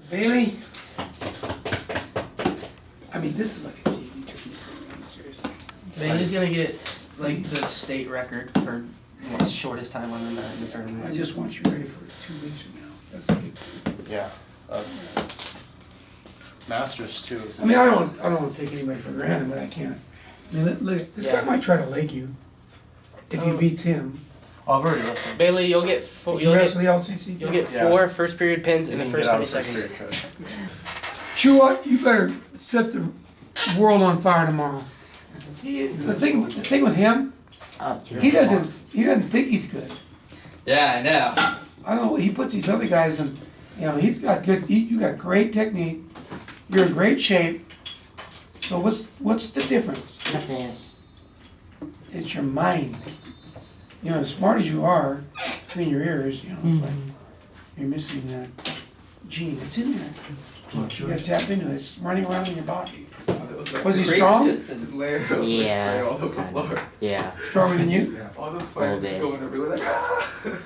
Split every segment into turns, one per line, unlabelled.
Bailey, I mean, this is like a TV tournament, seriously.
Bailey's gonna get like the state record for the shortest time on the mat in the tournament.
I just want you ready for 2 weeks from now. That's it.
Yeah, that's Masters too.
I mean, I don't want to take anybody for granted, but I can't. I mean, look, this guy might try to leg you if he beats him.
Oh, I've already wrestled.
Bailey, you'll get
If you wrestle the LCC.
you'll get 4 first period pins in the first 20 seconds.
Chua, you better set the world on fire tomorrow. The thing with him, he doesn't think he's good.
Yeah, I know.
I don't know. He puts these other guys in. You know, he's got good. You got great technique. You're in great shape. So what's the difference? It's your mind. You know, as smart as you are, between your ears, you know, it's like you're missing that gene. It's in there. You gotta tap into it. It's running around in your body. Was he strong?
His layer of spray all over the floor.
Yeah.
Stronger than you?
Yeah, all those spiders just going everywhere like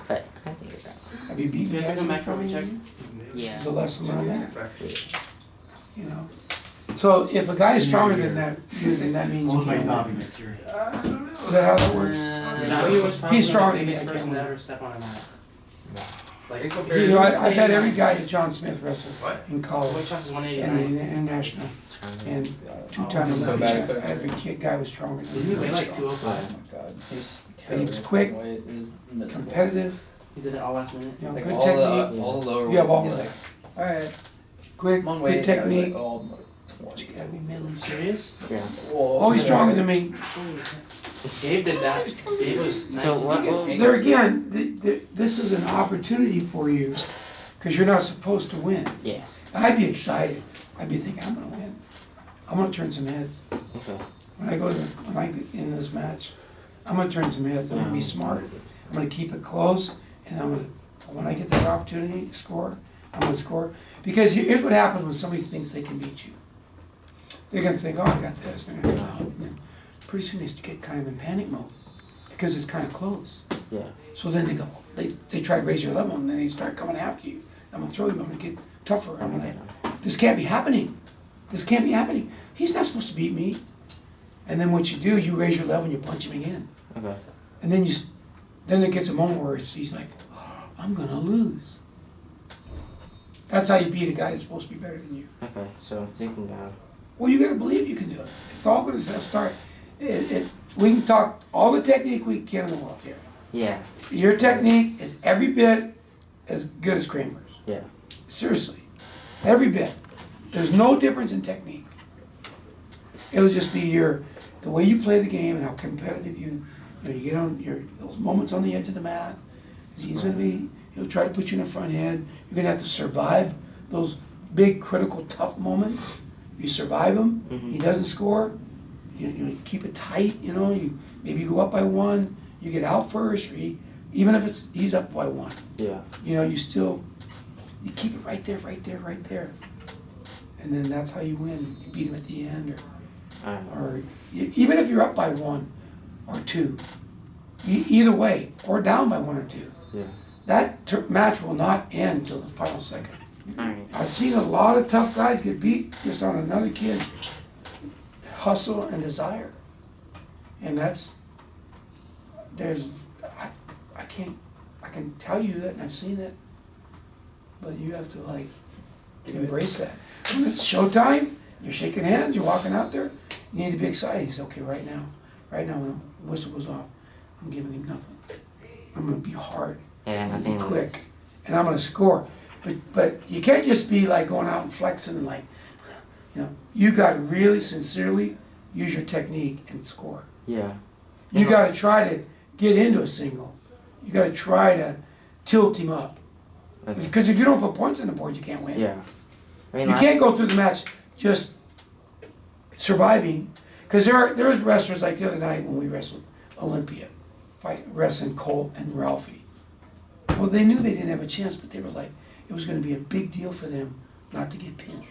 But I think it's
Have you beaten
You have to
guys
come back
before?
from check.
yeah.
There's a lesson learned there. You know. So if a guy is stronger than you, then that means you can't win.
next year.
I don't know.
Is that how that works?
Navi was probably
He's strong.
the biggest
I
person
can't
to ever step on a mat. Like,
You know, I bet every guy that John Smith wrestled
What?
in college
weight class is
and
189.
the international and two-time
so
Olympic
bad.
champ, every guy was stronger than
He
him.
weighed like
Oh
205.
my god. He's
But he was quick,
It was miserable.
competitive,
He did it all last minute.
you know,
Like
good
all
technique.
the all the lower
You have all
ones,
of
he'd
that.
be like, alright,
Quick,
I'm on
good
weight.
technique.
Like, oh, I'm like 20.
You gotta be mentally
Serious?
Yeah.
Oh, he's stronger than me.
Dave did that. Dave was 19.
So what?
There again, this is an opportunity for you, because you're not supposed to win.
Yeah.
I'd be excited. I'd be thinking, I'm gonna win. I'm gonna turn some heads.
Okay.
When I get in this match, I'm gonna turn some heads. I'm gonna be smart. I'm gonna keep it close, and when I get that opportunity to score, I'm gonna score. Because here's what happens when somebody thinks they can beat you. They're gonna think, oh, I got this. They're gonna go out. And then pretty soon they get kind of in panic mode because it's kind of close.
Yeah.
So then they try to raise your level, and then they start coming after you. I'm gonna throw you. I'm gonna get tougher. I'm gonna. This can't be happening. This can't be happening. He's not supposed to beat me. And then what you do, you raise your level and you punch him again.
Okay.
And then then it gets a moment where he's like, oh, I'm gonna lose. That's how you beat a guy that's supposed to be better than you.
Okay. So thinking down.
Well, you gotta believe you can do it. It's all gonna start. We can talk all the technique we can in the world here.
Yeah.
Your technique is every bit as good as Kramer's.
Yeah.
Seriously, every bit. There's no difference in technique. It'll just be the way you play the game and how competitive you get on those moments on the edge of the mat. He'll try to put you in the front head. You're gonna have to survive those big, critical, tough moments. If you survive them, he doesn't score. You keep it tight. Maybe you go up by 1. You get out first, or even if he's up by 1.
Yeah.
You keep it right there, right there, right there. And then that's how you win. You beat him at the end, or even if you're up by 1 or 2, either way, or down by 1 or 2.
Yeah.
That match will not end until the final second.
Alright.
I've seen a lot of tough guys get beat just on another kid's hustle and desire. And I can tell you that, and I've seen it, but you have to embrace that. When it's showtime, you're shaking hands, you're walking out there, you need to be excited. You say, okay, right now when the whistle goes off, I'm giving him nothing. I'm gonna be hard,
Yeah.
I'm gonna
Nothing
be quick, and I'm gonna score. But you can't just be going out and flexing and you gotta really sincerely use your technique and score.
Yeah.
You gotta try to get into a single. You gotta try to tilt him up.
Okay.
Because if you don't put points on the board, you can't win.
Yeah. I mean,
You can't go through the match just surviving. Because there was wrestlers like the other night when we wrestled Olympia, wrestling Colt and Ralphie. Well, they knew they didn't have a chance, but they were it was going to be a big deal for them not to get pinched.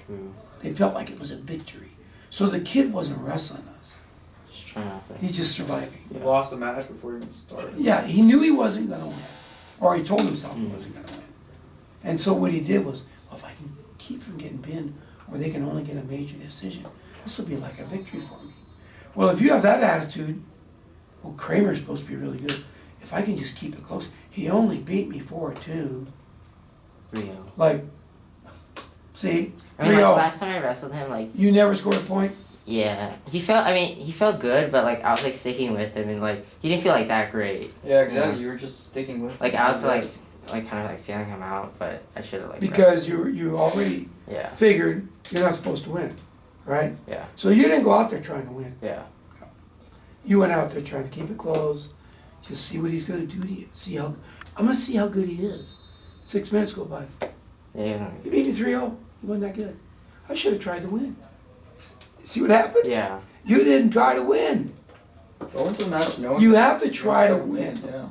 They felt like it was a victory. So the kid wasn't wrestling us.
Just trying out there.
He's just surviving.
He lost the match before he even started.
Yeah, he knew he wasn't going to win. Or he told himself he wasn't going to win. And so what he did was, well, if I can keep from getting pinned, or they can only get a major decision. This will be like a victory for me. Well, if you have that attitude, well, Kramer's supposed to be really good. If I can just keep it close, he only beat me 4-2.
3-0.
Like, see,
I mean, like
3-0.
last time I wrestled him, like
You never scored a point.
yeah, he felt good, but like I was like sticking with him, and like he didn't feel like that great.
Yeah, exactly. You were just sticking with.
Like
him.
I was like kind of like feeling him out, but I should have like
Because you already
yeah,
figured you're not supposed to win, right?
yeah,
So you didn't go out there trying to win.
yeah,
You went out there trying to keep it close, just see what he's gonna do to you. I'm gonna see how good he is. 6 minutes go by.
yeah. He wasn't,
He beat me 3-0. He wasn't that good. I should have tried to win. See what happens?
yeah,
You didn't try to win.
Go into the match knowing.
You have to try to win.
Yeah.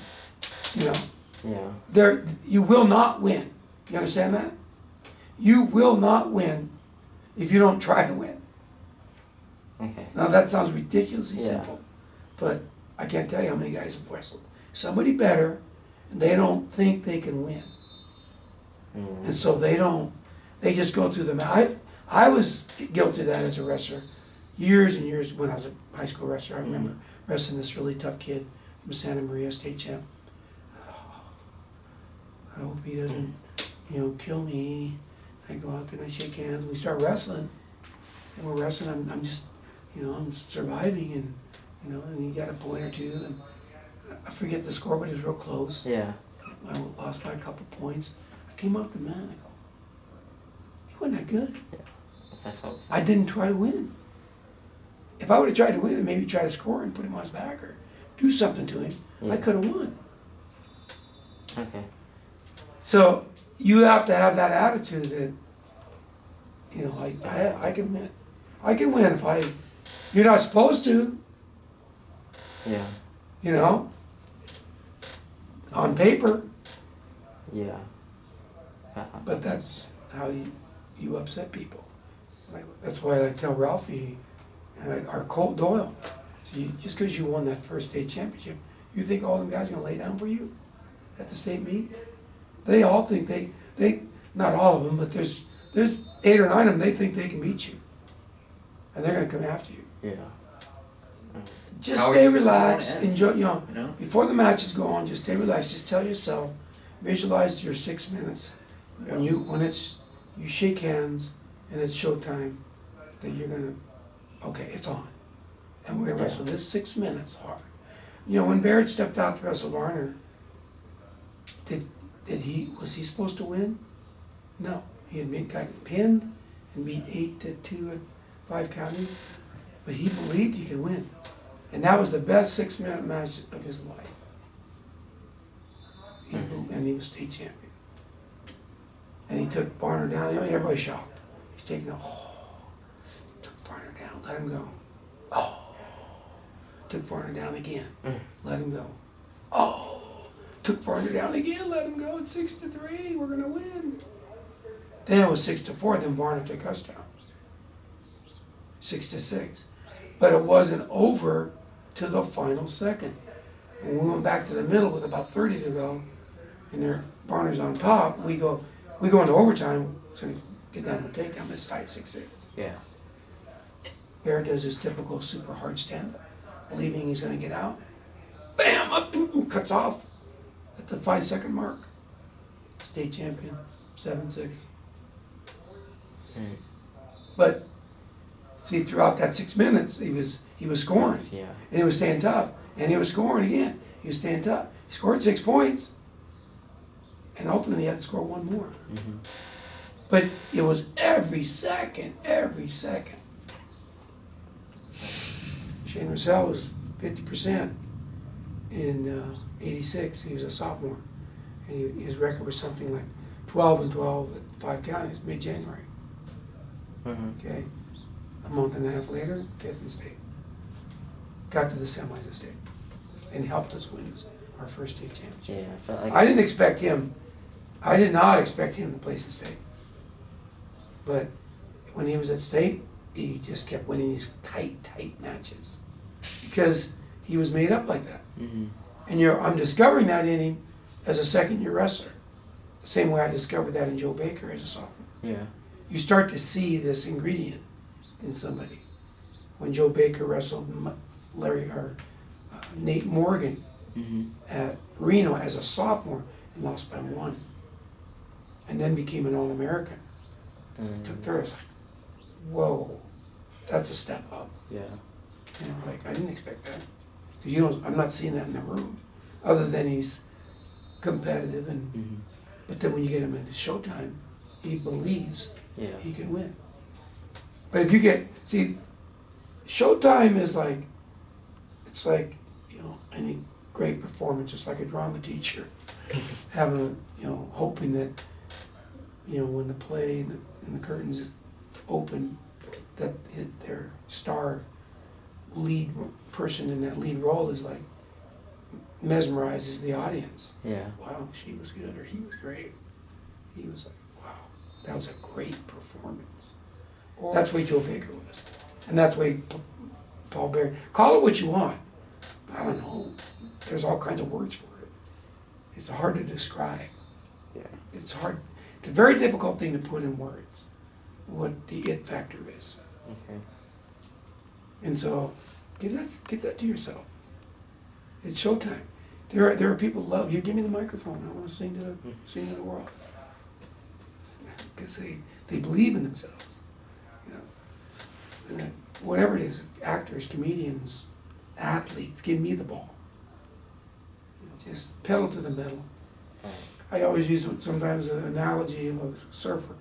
You know,
yeah,
you will not win. You understand that? You will not win if you don't try to win.
okay,
Now that sounds ridiculously
Yeah.
simple, but I can't tell you how many guys have wrestled somebody better, and they don't think they can win, and so they just go through the match. I was guilty of that as a wrestler, years and years when I was a high school wrestler. I remember wrestling this really tough kid from Santa Maria, state champ. I hope he doesn't, kill me. I go out there and I shake hands, and we start wrestling, and we're wrestling. I'm just, I'm surviving, and and he got a point or two, and I forget the score, but it was real close.
yeah,
I lost by a couple points. I came up to the man, I go, he wasn't that good.
that's I felt.
I didn't try to win. If I would have tried to win and maybe try to score and put him on his back or do something to him,
Yeah.
I could have won.
Okay,
So you have to have that attitude that, I can win. I can win if you're not supposed to,
yeah,
on paper,
yeah,
but that's how you upset people. That's why I tell Ralphie, our Colt Doyle, just because you won that first state championship, you think all them guys are gonna lay down for you at the state meet? They all think they not all of them, but there's 8 or 9 of them, they think they can beat you. And they're gonna come after you.
yeah,
Just
How are
stay
you gonna
relaxed,
end?
enjoy,
You know.
before the matches go on, just stay relaxed, just tell yourself, visualize your 6 minutes. When you shake hands and it's showtime, that you're gonna, okay, it's on. And we're gonna wrestle this 6 minutes hard. When Barrett stepped out to wrestle Varner, was he supposed to win? No, he had gotten pinned and beat 8-2 at 5 counties, but he believed he could win. And that was the best 6-minute match of his life. And he was state champion. And he took Varner down, everybody's shocked. He's taking took Varner down, let him go. Took Varner down again, let him go. Took Varner down again, let him go. It's 6-3, we're gonna win. Then it was 6-4, then Varner took us down. 6-6. But it wasn't over till the final second. When we went back to the middle with about 30 to go, and Varner's on top, we go into overtime, so we get down to takedown, but it's tied 6-6.
yeah,
Barrett does his typical super hard stand, believing he's gonna get out. Bam! Up, cuts off at the 5-second mark. State champion, 7-6. But see, throughout that 6 minutes, he was scoring,
yeah,
and he was staying tough, and he was scoring again. He was staying tough. He scored 6 points, and ultimately he had to score 1 more. But it was every second. Shane Russell was 50% in '86. He was a sophomore, and his record was something like 12-12 at 5 counties, mid-January. Okay, a month and a half later, 5th in state. Got to the semis of state, and helped us win our first state championship.
yeah. But like,
I did not expect him to place in state. But when he was at state, he just kept winning these tight matches because he was made up like that. And I'm discovering that in him as a second-year wrestler, the same way I discovered that in Joe Baker as a sophomore.
yeah,
you start to see this ingredient in somebody. When Joe Baker wrestled Nate Morgan at Reno as a sophomore and lost by 1, and then became an All-American. Took third. I was like, whoa, that's a step up.
Yeah.
You know, like I didn't expect that. 'Cause you know, I'm not seeing that in the room, other than he's competitive and. But then when you get him into Showtime, he believes he can win. But if you see, Showtime is like, it's like, you know, any great performance, it's like a drama teacher having, you know, hoping that, you know, when the play and the curtains is open, that their star lead person in that lead role is like, mesmerizes the audience.
Yeah.
Wow, she was good, or he was great. He was like, wow, that was a great performance. That's the way Joe Baker was. And that's the way Paul Bear, call it what you want. I don't know. There's all kinds of words for it. It's hard to describe.
Yeah.
It's hard. It's a very difficult thing to put in words, what the it factor is.
Okay.
And so, give that to yourself. It's Showtime. There are people who love you. Give me the microphone. I want to sing to the world. Because they believe in themselves. You know, and whatever it is, actors, comedians, athletes, give me the ball. You know, just pedal to the metal. I always use sometimes an analogy of a surfer.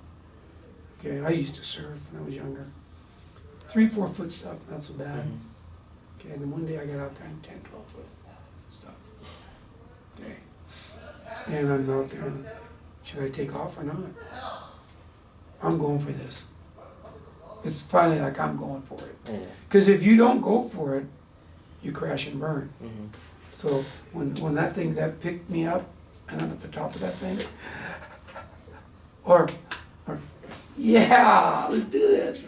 Okay, I used to surf when I was younger. 3-4 foot stuff, not so bad. Okay, and then one day I got out there in 10, 12 foot stuff. Okay. And I'm out there, and should I take off or not? I'm going for this. It's finally like I'm going for it. Because if you don't go for it, you crash and burn. So when that picked me up, and I'm at the top of that thing, or yeah, let's do this.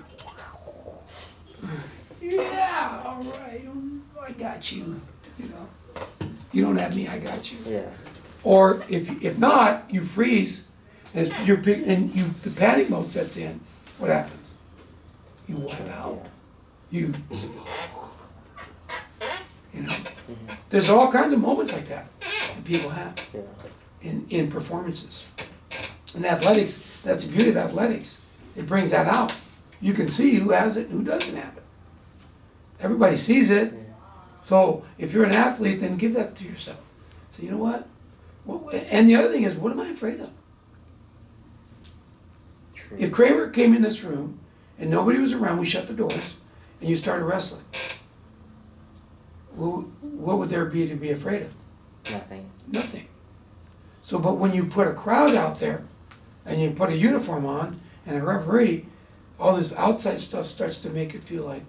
Yeah, all right, I got you. You know, you don't have me, I got you.
Yeah.
Or if not, you freeze, and the panic mode sets in. What happens? You wipe out. You know. There's all kinds of moments like that people have in performances. In athletics, that's the beauty of athletics. It brings that out. You can see who has it and who doesn't have it. Everybody sees it. So if you're an athlete, then give that to yourself. So you know what? And the other thing is, what am I afraid of?
True.
If Kramer came in this room and nobody was around, we shut the doors, and you started wrestling, what would there be to be afraid of?
Nothing.
Nothing. So, but when you put a crowd out there, and you put a uniform on, and a referee, all this outside stuff starts to make it feel like,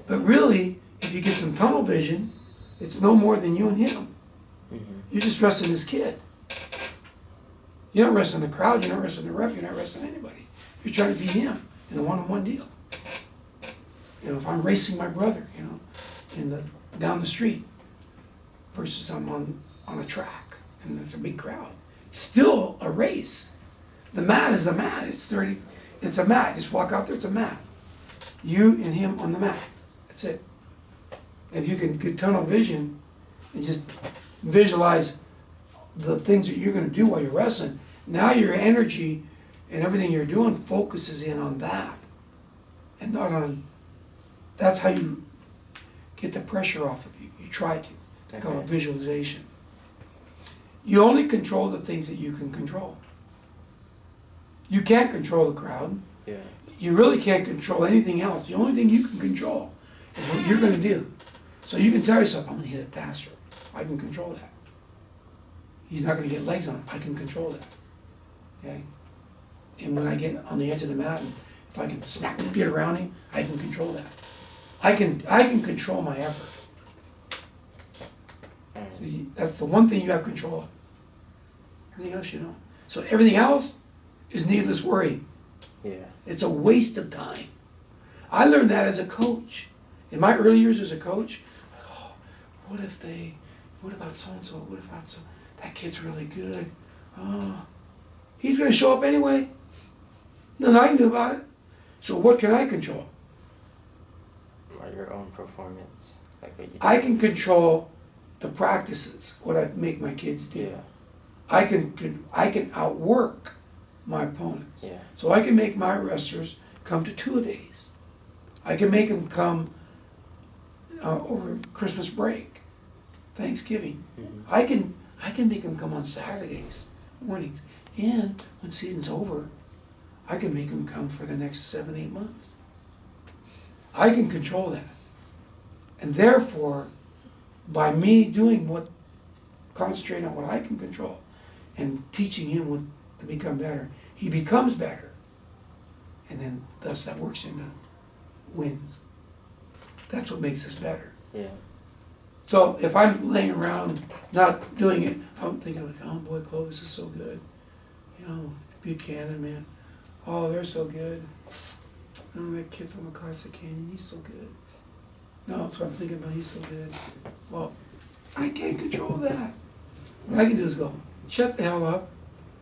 but really, if you get some tunnel vision, it's no more than you and him. You're just wrestling this kid. You're not wrestling the crowd, you're not wrestling the ref, you're not wrestling anybody. You're trying to beat him in a one-on-one deal. You know, if I'm racing my brother, you know, down the street, versus I'm on a track, and there's a big crowd. It's still a race. The mat is a mat. It's a mat. Just walk out there, it's a mat. You and him on the mat. That's it. If you can get tunnel vision and just visualize the things that you're going to do while you're wrestling, now your energy and everything you're doing focuses in on that and not on, that's how you get the pressure off of you. You try to. They call it visualization. You only control the things that you can control. You can't control the crowd.
Yeah.
You really can't control anything else. The only thing you can control is what you're going to do. So you can tell yourself, I'm going to hit it faster. I can control that. He's not going to get legs on it. I can control that. Okay? And when I get on the edge of the mat, and if I can snap and get around him, I can control that. I can control my effort. See, that's the one thing you have control of. Everything else you don't. So everything else is needless worry.
Yeah.
It's a waste of time. I learned that as a coach. In my early years as a coach, oh, what about so-and-so? What about that kid's really good? Oh, he's going to show up anyway. Nothing I can do about it. So what can I control?
Or your own performance, like what you.
I can control the practices, what I make my kids do.
Yeah.
I can outwork my opponents.
Yeah.
So I can make my wrestlers come to 2-a-days. I can make them come over Christmas break, Thanksgiving.
Mhm.
I can make them come on Saturdays mornings, and when season's over, I can make them come for the next 7-8 months. I can control that, and therefore, by me doing concentrating on what I can control, and teaching him what to become better, he becomes better, and then thus that works into wins. That's what makes us better.
Yeah.
So if I'm laying around not doing it, I'm thinking like, oh boy, Clovis is so good. You know, Buchanan, man. Oh, they're so good. Oh, that kid from Acasa Canyon, he's so good. No, that's what I'm thinking about, he's so good. Well, I can't control that. What I can do is go, shut the hell up,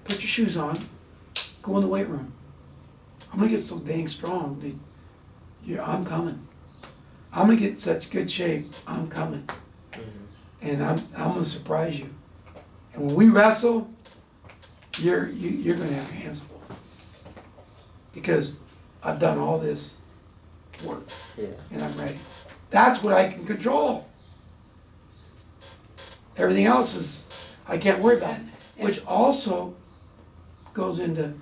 put your shoes on, go in the weight room. I'm gonna get so dang strong that I'm coming. I'm gonna get such good shape, I'm coming.
Mhm.
And I'm gonna surprise you. And when we wrestle, you're gonna have your hands full. Because I've done all this work
Yeah.
and I'm ready. That's what I can control. Everything else is, I can't worry about, which also goes into,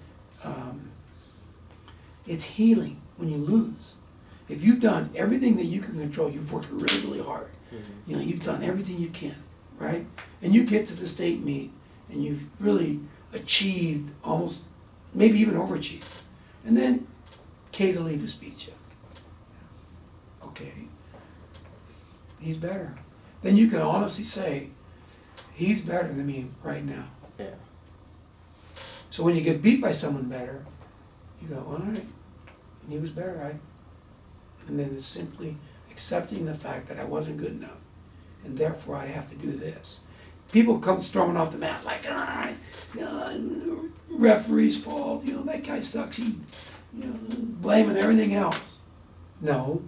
it's healing when you lose. If you've done everything that you can control, you've worked really, really hard.
Mhm.
You know, you've done everything you can, right? And you get to the state meet and you've really achieved almost, maybe even overachieved. And then Kate Olivas beats you. Okay, he's better. Then you can honestly say, he's better than me right now.
Yeah.
So when you get beat by someone better, you go, all right, he was better, right? And then it's simply accepting the fact that I wasn't good enough, and therefore I have to do this. People come storming off the mat like, all right, referee's fault, you know, that guy sucks, he, you know, blaming everything else. No.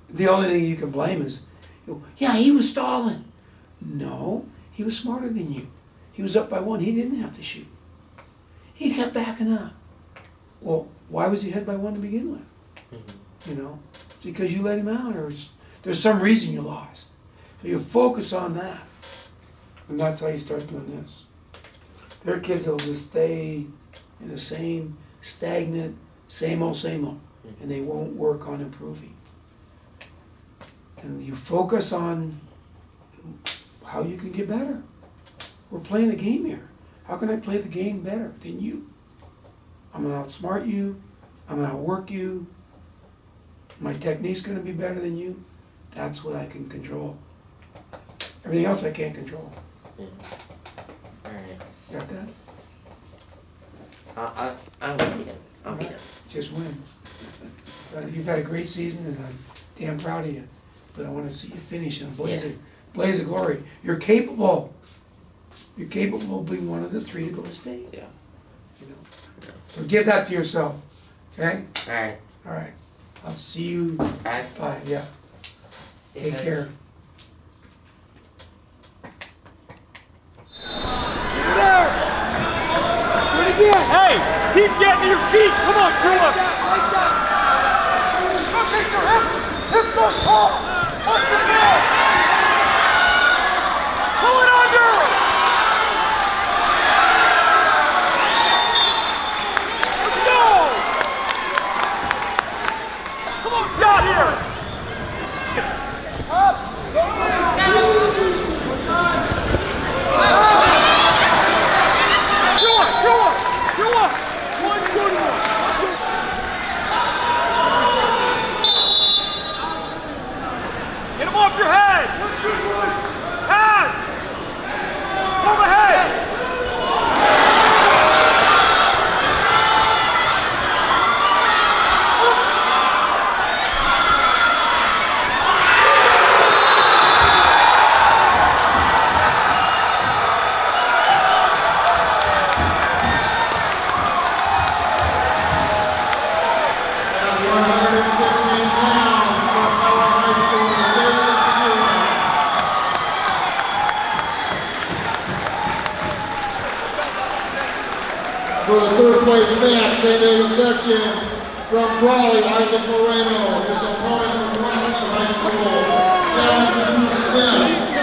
The only thing you can blame is, yeah, he was stalling. No, he was smarter than you. He was up by 1, he didn't have to shoot. He kept backing up. Well, why was he ahead by 1 to begin with?
Mhm.
You know, because you let him out, or there's some reason you lost. So you focus on that, and that's how you start doing this. There are kids that will just stay in the same stagnant, same old, and they won't work on improving. And you focus on how you can get better. We're playing a game here. How can I play the game better than you? I'm gonna outsmart you, I'm gonna outwork you, my technique's gonna be better than you. That's what I can control. Everything else I can't control.
Yeah. Alright.
Got that?
I'm gonna beat him. I'll beat him.
Just win. You've had a great season and I'm damn proud of you. But I wanna see you finish in a blaze of glory. You're capable. You're capable of being one of the 3 to go to state.
Yeah.
You know. So give that to yourself. Okay?
Alright.
All right. I'll see you 5. Yeah.
See you
Take
guys.
care. Keep it there. Do it again.
Hey, keep getting to your feet. Come on, Chua.
Lights out. Lights out.
Rotate your hips go tall. Up the middle. Pull it under. Let's go. Come on, shot here. Up. Chua. One good one. For the third place match, same age section, from Raleigh, Isaac Moreno, his opponent from Western High School, Alan Smith.